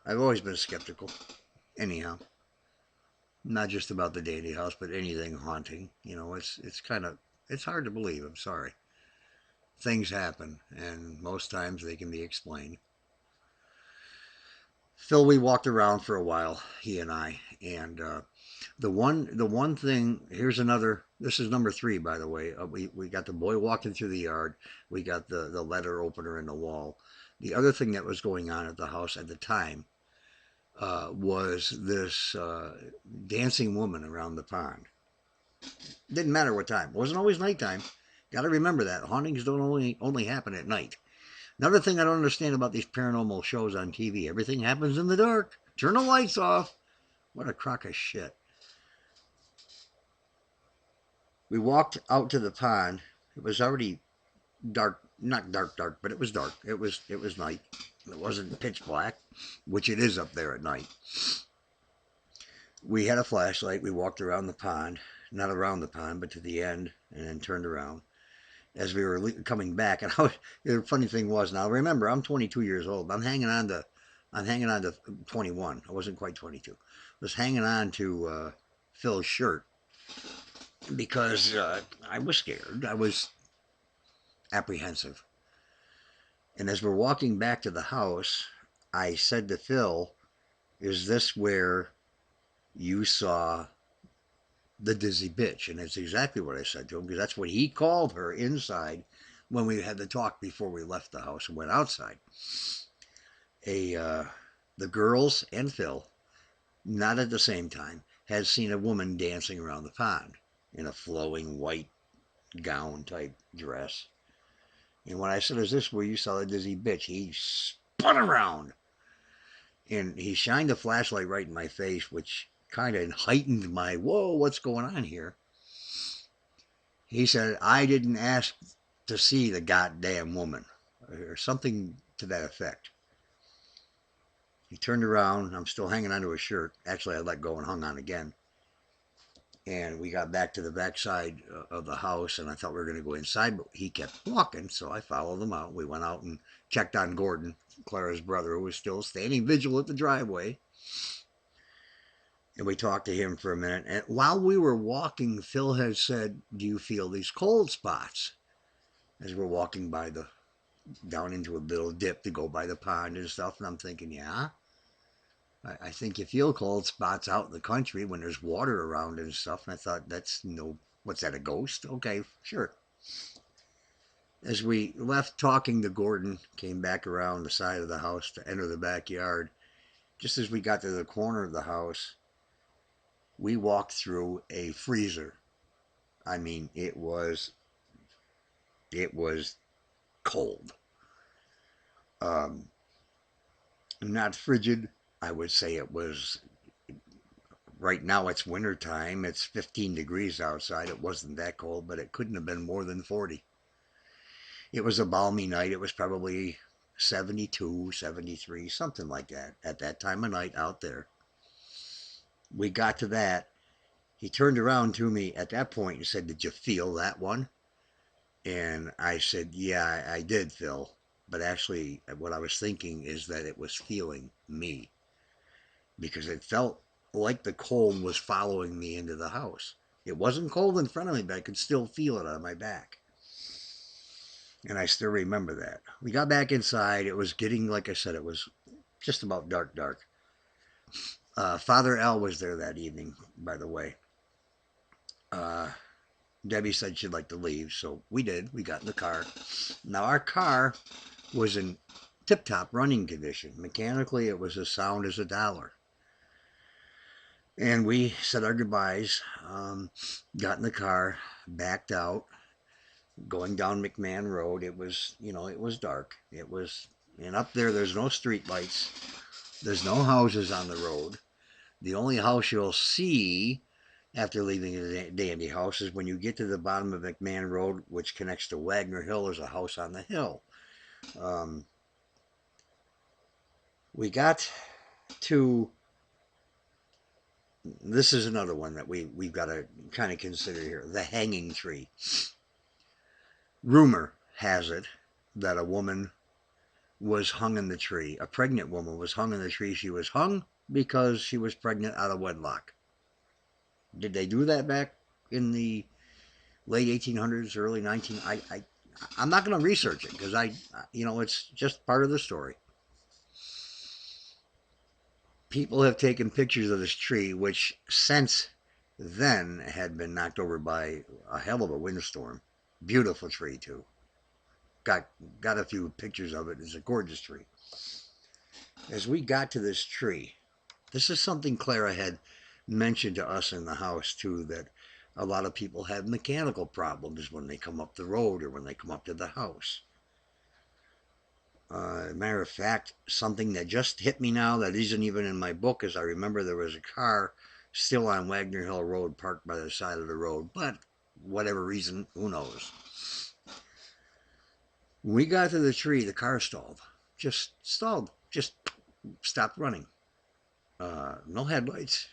I've always been skeptical. Anyhow, not just about the Dandy House, but anything haunting. You know, it's kind of it's hard to believe. I'm sorry. Things happen, and most times they can be explained. Phil, we walked around for a while, he and I, and the one thing. Here's another. This is number three, by the way. We got the boy walking through the yard. We got the letter opener in the wall. The other thing that was going on at the house at the time was this dancing woman around the pond. Didn't matter what time. It wasn't always nighttime. Got to remember that hauntings don't only happen at night. Another thing I don't understand about these paranormal shows on TV, everything happens in the dark. Turn the lights off. What a crock of shit. We walked out to the pond. It was already dark, not dark, dark, but it was dark. It was night. It wasn't pitch black, which it is up there at night. We had a flashlight. We walked around the pond, not around the pond, but to the end, and then turned around. As we were coming back, and the funny thing was, now remember, I'm 22 years old. I'm hanging on to 21. I wasn't quite 22. I was hanging on to Phil's shirt because I was scared. I was apprehensive. And as we're walking back to the house, I said to Phil, "Is this where you saw the dizzy bitch?" And that's exactly what I said to him because that's what he called her inside when we had the talk before we left the house and went outside. A The girls and Phil, not at the same time, had seen a woman dancing around the pond in a flowing white gown type dress. And when I said, "Is this where you saw the dizzy bitch?" he spun around and he shined a flashlight right in my face, which kind of heightened my, whoa, what's going on here? He said, "I didn't ask to see the goddamn woman," or something to that effect. He turned around. I'm still hanging onto his shirt. Actually, I let go and hung on again. And we got back to the backside of the house, and I thought we were going to go inside, but he kept walking, so I followed him out. We went out and checked on Gordon, Clara's brother, who was still standing vigil at the driveway. And we talked to him for a minute. And while we were walking, Phil had said, "Do you feel these cold spots?" As we're walking by down into a little dip to go by the pond and stuff. And I'm thinking, yeah, I think you feel cold spots out in the country when there's water around and stuff. And I thought, that's no, what's that, a ghost? Okay, sure. As we left talking to Gordon, came back around the side of the house to enter the backyard, just as we got to the corner of the house, we walked through a freezer. I mean, it was cold. Um, Not frigid. I would say it was. Right now it's winter time. It's 15 degrees outside. It wasn't that cold, but it couldn't have been more than 40. It was a balmy night. It was probably 72, 73, something like that at that time of night out there. We got to that. He turned around to me at that point and said, "Did you feel that one?" And I said, "Yeah, I did, Phil. But actually, what I was thinking is that it was feeling me because it felt like the cold was following me into the house. It wasn't cold in front of me, but I could still feel it on my back." And I still remember that. We got back inside. It was getting, like I said, it was just about dark, dark. Father Al was there that evening, by the way. Uh, Debbie said she'd like to leave, so we did. We got in the car. Now, our car was in tip top running condition. Mechanically, it was as sound as a dollar. And we said our goodbyes, got in the car, backed out, going down McMahon Road. It was dark. And up there's no street lights. There's no houses on the road. The only house you'll see after leaving the Dandy House is when you get to the bottom of McMahon Road, which connects to Wagner Hill. There's a house on the hill. Um, we got to. This is another one that we've got to kind of consider here. The hanging tree. Rumor has it that a woman was hung in the tree. A pregnant woman was hung in the tree. She was hung because she was pregnant out of wedlock. Did they do that back in the late 1800s, early 19? I'm not going to research it because it's just part of the story. People have taken pictures of this tree, which since then had been knocked over by a hell of a windstorm. Beautiful tree too. Got a few pictures of it. It's a gorgeous tree. As we got to this tree, this is something Clara had mentioned to us in the house too, that a lot of people have mechanical problems when they come up the road or when they come up to the house. Matter of fact, something that just hit me now that isn't even in my book is I remember there was a car still on Wagner Hill Road parked by the side of the road, but whatever reason, who knows. When we got to the tree, the car stalled. Just stalled. Just stopped running. No headlights.